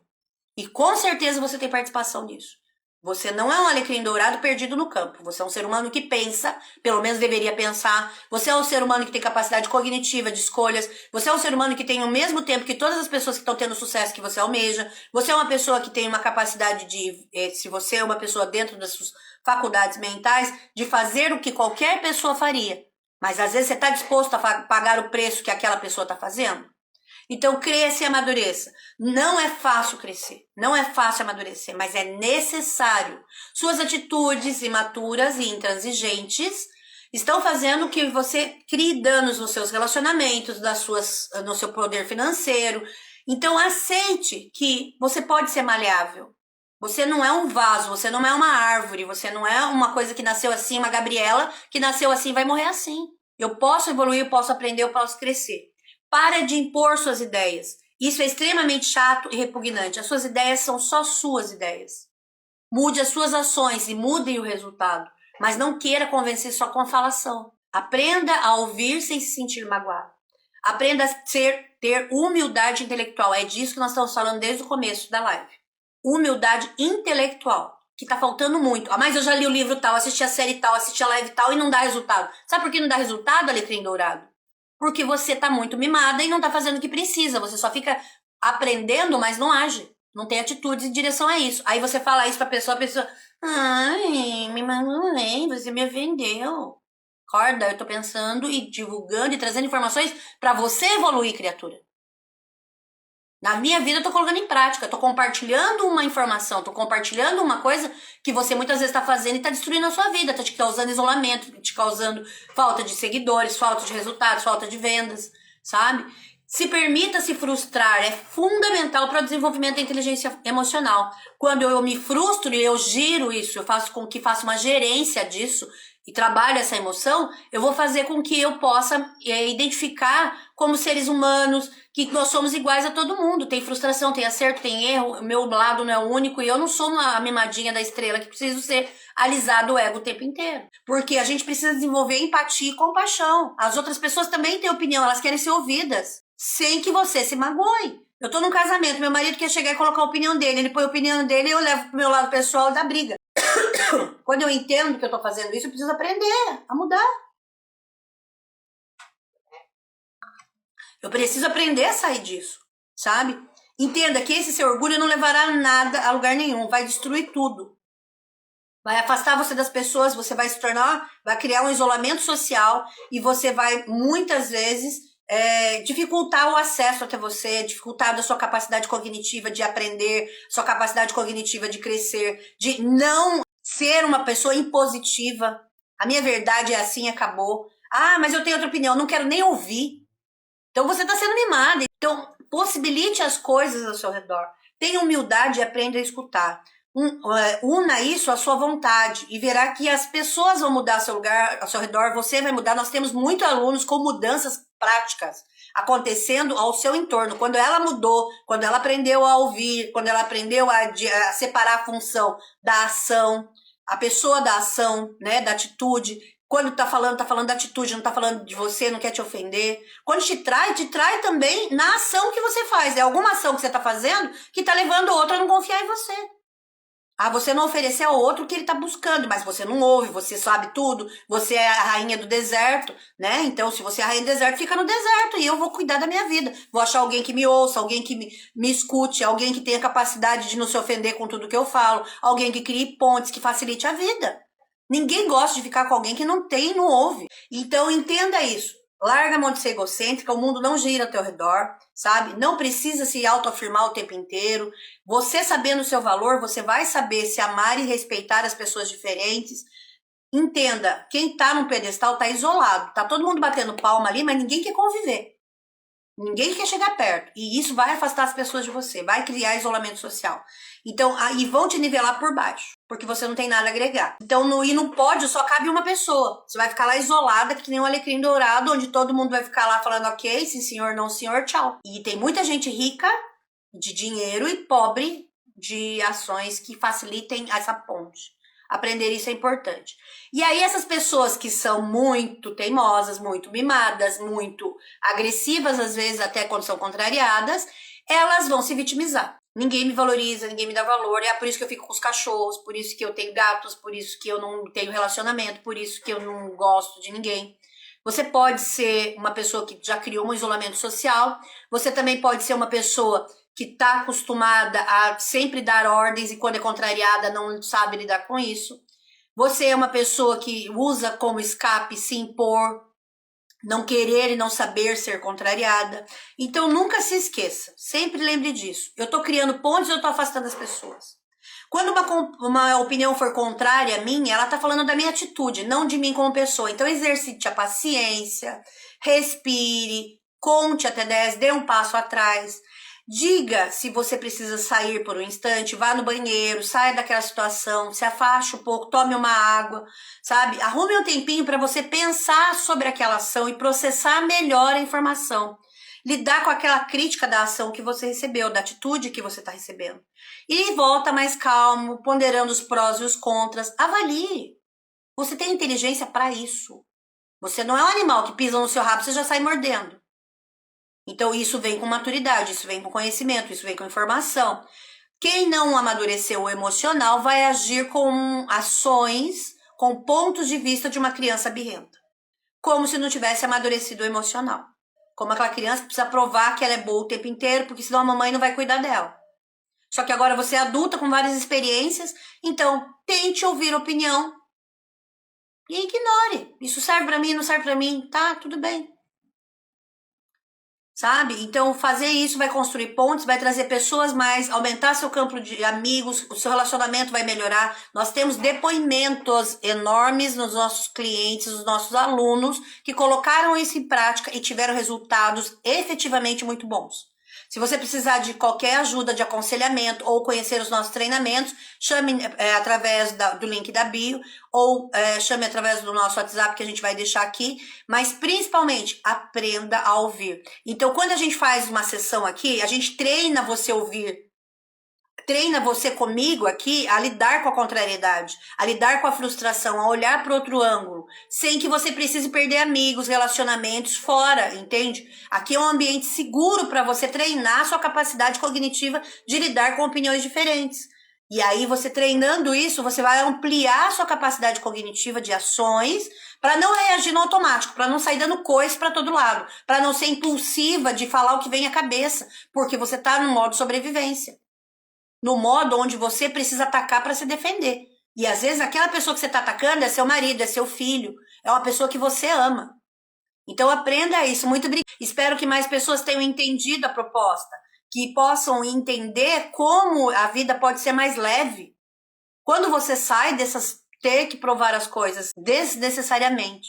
E com certeza você tem participação nisso. Você não é um alecrim dourado perdido no campo. Você é um ser humano que pensa, pelo menos deveria pensar. Você é um ser humano que tem capacidade cognitiva de escolhas. Você é um ser humano que tem o mesmo tempo que todas as pessoas que estão tendo o sucesso que você almeja. Você é uma pessoa que tem uma capacidade de, se você é uma pessoa dentro das suas faculdades mentais, de fazer o que qualquer pessoa faria. Mas às vezes você está disposto a pagar o preço que aquela pessoa está fazendo? Então, cresça e amadureça. Não é fácil crescer, não é fácil amadurecer, mas é necessário. Suas atitudes imaturas e intransigentes estão fazendo que você crie danos nos seus relacionamentos, no seu poder financeiro. Então, aceite que você pode ser maleável. Você não é um vaso, você não é uma árvore, você não é uma coisa que nasceu assim, uma Gabriela que nasceu assim e vai morrer assim. Eu posso evoluir, eu posso aprender, eu posso crescer. Para de impor suas ideias. Isso é extremamente chato e repugnante. As suas ideias são só suas ideias. Mude as suas ações e mude o resultado. Mas não queira convencer só com a falação. Aprenda a ouvir sem se sentir magoado. Aprenda a ter humildade intelectual. É disso que nós estamos falando desde o começo da live. Humildade intelectual, que tá faltando muito. Ah, mas eu já li o livro tal, assisti a série tal, assisti a live tal e não dá resultado. Sabe por que não dá resultado, Alecrim Dourado? Porque você tá muito mimada e não tá fazendo o que precisa. Você só fica aprendendo, mas não age. Não tem atitudes em direção a isso. Aí você fala isso pra pessoa, a pessoa... Ai, me manulei, você me vendeu. Acorda, eu tô pensando e divulgando e trazendo informações pra você evoluir, criatura. Na minha vida eu tô colocando em prática, tô compartilhando uma informação, tô compartilhando uma coisa que você muitas vezes tá fazendo e tá destruindo a sua vida, tá te causando isolamento, te causando falta de seguidores, falta de resultados, falta de vendas, sabe? Se permita se frustrar, é fundamental para o desenvolvimento da inteligência emocional. Quando eu me frustro e eu giro isso, eu faço com que faça uma gerência disso e trabalho essa emoção, eu vou fazer com que eu possa identificar como seres humanos, que nós somos iguais a todo mundo. Tem frustração, tem acerto, tem erro, o meu lado não é único e eu não sou uma mimadinha da estrela que preciso ser alisado o ego o tempo inteiro. Porque a gente precisa desenvolver empatia e compaixão. As outras pessoas também têm opinião, elas querem ser ouvidas, sem que você se magoe. Eu tô num casamento, meu marido quer chegar e colocar a opinião dele, ele põe a opinião dele e eu levo pro meu lado pessoal da briga. Quando eu entendo que eu tô fazendo isso, eu preciso aprender a mudar. Eu preciso aprender a sair disso, sabe? Entenda que esse seu orgulho não levará nada a lugar nenhum, vai destruir tudo. Vai afastar você das pessoas, você vai se tornar, vai criar um isolamento social e você vai, muitas vezes, dificultar o acesso até você, dificultar a sua capacidade cognitiva de aprender, sua capacidade cognitiva de crescer, de não ser uma pessoa impositiva. A minha verdade é assim, acabou. Ah, mas eu tenho outra opinião, não quero nem ouvir. Então você está sendo mimada. Então possibilite as coisas ao seu redor. Tenha humildade e aprenda a escutar. Una isso à sua vontade e verá que as pessoas vão mudar ao seu lugar, ao seu redor, você vai mudar. Nós temos muitos alunos com mudanças práticas acontecendo ao seu entorno. Quando ela mudou, quando ela aprendeu a ouvir, quando ela aprendeu a separar a função da ação, a pessoa da ação, né, da atitude. Quando tá falando da atitude, não tá falando de você, não quer te ofender. Quando te trai também na ação que você faz. É alguma ação que você tá fazendo que tá levando o outro a não confiar em você. Ah, você não ofereceu ao outro o que ele tá buscando, mas você não ouve, você sabe tudo, você é a rainha do deserto, né? Então, se você é a rainha do deserto, fica no deserto e eu vou cuidar da minha vida. Vou achar alguém que me ouça, alguém que me escute, alguém que tenha capacidade de não se ofender com tudo que eu falo, alguém que crie pontes, que facilite a vida. Ninguém gosta de ficar com alguém que não tem e não ouve. Então, entenda isso. Larga a mão de ser egocêntrica, o mundo não gira ao teu redor, sabe? Não precisa se autoafirmar o tempo inteiro. Você sabendo o seu valor, você vai saber se amar e respeitar as pessoas diferentes. Entenda, quem tá num pedestal tá isolado. Tá todo mundo batendo palma ali, mas ninguém quer conviver. Ninguém quer chegar perto. E isso vai afastar as pessoas de você, vai criar isolamento social. Então, aí vão te nivelar por baixo, porque você não tem nada a agregar. Então, no pódio só cabe uma pessoa. Você vai ficar lá isolada, que nem um alecrim dourado, onde todo mundo vai ficar lá falando ok, sim senhor, não senhor, tchau. E tem muita gente rica de dinheiro e pobre de ações que facilitem essa ponte. Aprender isso é importante. E aí essas pessoas que são muito teimosas, muito mimadas, muito agressivas, às vezes até quando são contrariadas, elas vão se vitimizar. Ninguém me valoriza, ninguém me dá valor, é por isso que eu fico com os cachorros, por isso que eu tenho gatos, por isso que eu não tenho relacionamento, por isso que eu não gosto de ninguém. Você pode ser uma pessoa que já criou um isolamento social, você também pode ser uma pessoa que está acostumada a sempre dar ordens e quando é contrariada não sabe lidar com isso. Você é uma pessoa que usa como escape se impor, não querer e não saber ser contrariada. Então nunca se esqueça, sempre lembre disso. Eu estou criando pontes, eu estou afastando as pessoas. Quando uma opinião for contrária a mim, ela está falando da minha atitude, não de mim como pessoa. Então exercite a paciência, respire, conte até 10, dê um passo atrás. Diga se você precisa sair por um instante, vá no banheiro, saia daquela situação, se afaste um pouco, tome uma água, sabe? Arrume um tempinho para você pensar sobre aquela ação e processar melhor a informação. Lidar com aquela crítica da ação que você recebeu, da atitude que você está recebendo. E volta mais calmo, ponderando os prós e os contras. Avalie. Você tem inteligência para isso. Você não é um animal que pisa no seu rabo e você já sai mordendo. Então isso vem com maturidade, isso vem com conhecimento, isso vem com informação. Quem não amadureceu o emocional vai agir com ações, com pontos de vista de uma criança birrenta. Como se não tivesse amadurecido o emocional. Como aquela criança que precisa provar que ela é boa o tempo inteiro, porque senão a mamãe não vai cuidar dela. Só que agora você é adulta com várias experiências, então tente ouvir opinião e ignore. Isso serve pra mim, não serve pra mim, tá? Tudo bem. Sabe? Então fazer isso vai construir pontes, vai trazer pessoas mais, aumentar seu campo de amigos, o seu relacionamento vai melhorar. Nós temos depoimentos enormes nos nossos clientes, nos nossos alunos, que colocaram isso em prática e tiveram resultados efetivamente muito bons. Se você precisar de qualquer ajuda de aconselhamento ou conhecer os nossos treinamentos, chame através do link da bio ou chame através do nosso WhatsApp que a gente vai deixar aqui. Mas principalmente, aprenda a ouvir. Então, quando a gente faz uma sessão aqui, a gente treina você a ouvir. Treina você comigo aqui a lidar com a contrariedade, a lidar com a frustração, a olhar para outro ângulo, sem que você precise perder amigos, relacionamentos fora, entende? Aqui é um ambiente seguro para você treinar a sua capacidade cognitiva de lidar com opiniões diferentes. E aí você treinando isso, você vai ampliar a sua capacidade cognitiva de ações para não reagir no automático, para não sair dando coice para todo lado, para não ser impulsiva de falar o que vem à cabeça, porque você está no modo sobrevivência. No modo onde você precisa atacar para se defender. E às vezes aquela pessoa que você está atacando é seu marido, é seu filho, é uma pessoa que você ama. Então aprenda isso. Muito obrigada. Espero que mais pessoas tenham entendido a proposta, que possam entender como a vida pode ser mais leve. Quando você sai dessas ter que provar as coisas desnecessariamente.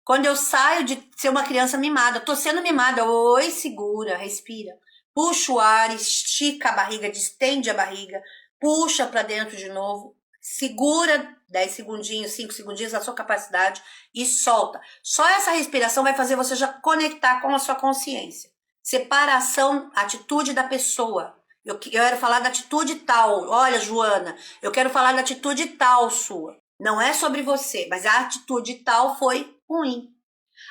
Quando eu saio de ser uma criança mimada, tô sendo mimada, oi, segura, respira. Puxa o ar, estica a barriga, distende a barriga, puxa para dentro de novo, segura 10 segundinhos, 5 segundinhos a sua capacidade e solta. Só essa respiração vai fazer você já conectar com a sua consciência. Separação, atitude da pessoa. Eu quero falar da atitude tal. Olha, Joana, eu quero falar da atitude tal sua. Não é sobre você, mas a atitude tal foi ruim.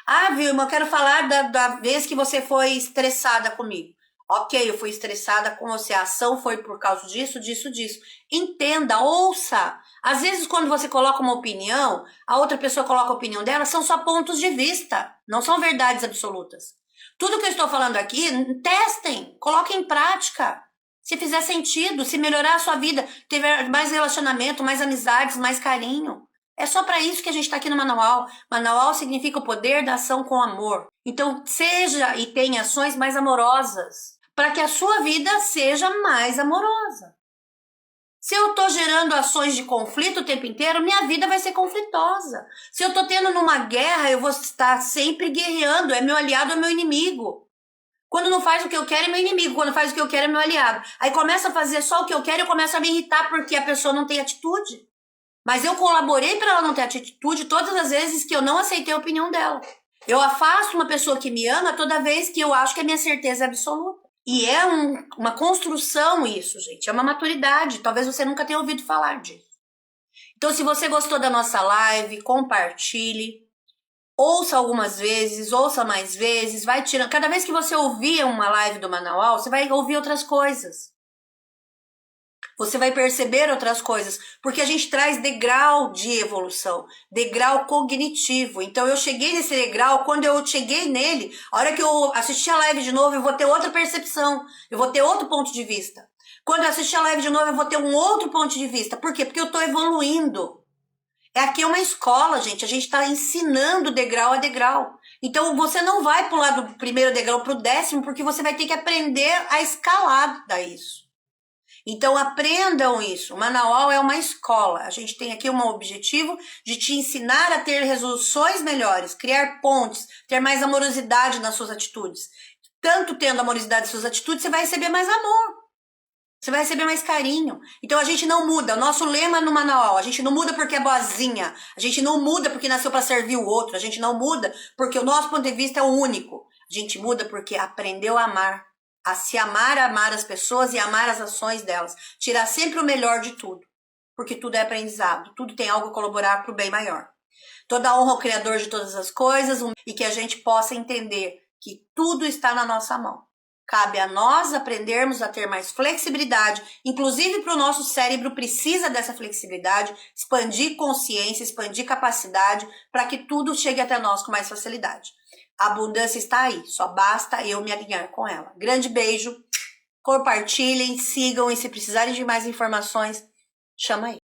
Ah, Vilma, eu quero falar da vez que você foi estressada comigo. Ok, eu fui estressada com você, a ação foi por causa disso, disso, disso. Entenda, ouça. Às vezes, quando você coloca uma opinião, a outra pessoa coloca a opinião dela, são só pontos de vista, não são verdades absolutas. Tudo que eu estou falando aqui, testem, coloquem em prática. Se fizer sentido, se melhorar a sua vida, ter mais relacionamento, mais amizades, mais carinho. É só para isso que a gente está aqui no Manual. Manual significa o poder da ação com amor. Então, seja e tenha ações mais amorosas, para que a sua vida seja mais amorosa. Se eu estou gerando ações de conflito o tempo inteiro, minha vida vai ser conflitosa. Se eu estou tendo numa guerra, eu vou estar sempre guerreando. É meu aliado ou meu inimigo. Quando não faz o que eu quero, é meu inimigo. Quando faz o que eu quero, é meu aliado. Aí começa a fazer só o que eu quero e eu começo a me irritar porque a pessoa não tem atitude. Mas eu colaborei para ela não ter atitude todas as vezes que eu não aceitei a opinião dela. Eu afasto uma pessoa que me ama toda vez que eu acho que a minha certeza é absoluta. E é uma construção isso, gente. É uma maturidade. Talvez você nunca tenha ouvido falar disso. Então, se você gostou da nossa live, compartilhe. Ouça algumas vezes, ouça mais vezes. Vai tirando. Cada vez que você ouvir uma live do Manual, você vai ouvir outras coisas. Você vai perceber outras coisas, porque a gente traz degrau de evolução, degrau cognitivo. Então eu cheguei nesse degrau, quando eu cheguei nele, a hora que eu assistir a live de novo, eu vou ter outra percepção, eu vou ter outro ponto de vista. Quando eu assistir a live de novo, eu vou ter um outro ponto de vista. Por quê? Porque eu estou evoluindo. Aqui é uma escola, gente, a gente está ensinando degrau a degrau. Então você não vai pular do primeiro degrau para o 10º, porque você vai ter que aprender a escalar isso. Então aprendam isso. O Manual é uma escola. A gente tem aqui um objetivo de te ensinar a ter resoluções melhores, criar pontes, ter mais amorosidade nas suas atitudes. Tanto tendo amorosidade nas suas atitudes, você vai receber mais amor. Você vai receber mais carinho. Então a gente não muda. O nosso lema no Manual, a gente não muda porque é boazinha. A gente não muda porque nasceu para servir o outro. A gente não muda porque o nosso ponto de vista é o único. A gente muda porque aprendeu a amar. A se amar as pessoas e amar as ações delas. Tirar sempre o melhor de tudo. Porque tudo é aprendizado. Tudo tem algo a colaborar para o bem maior. Toda honra ao Criador de todas as coisas e que a gente possa entender que tudo está na nossa mão. Cabe a nós aprendermos a ter mais flexibilidade. Inclusive para o nosso cérebro precisa dessa flexibilidade. Expandir consciência, expandir capacidade para que tudo chegue até nós com mais facilidade. A abundância está aí, só basta eu me alinhar com ela. Grande beijo, compartilhem, sigam e se precisarem de mais informações, chama aí.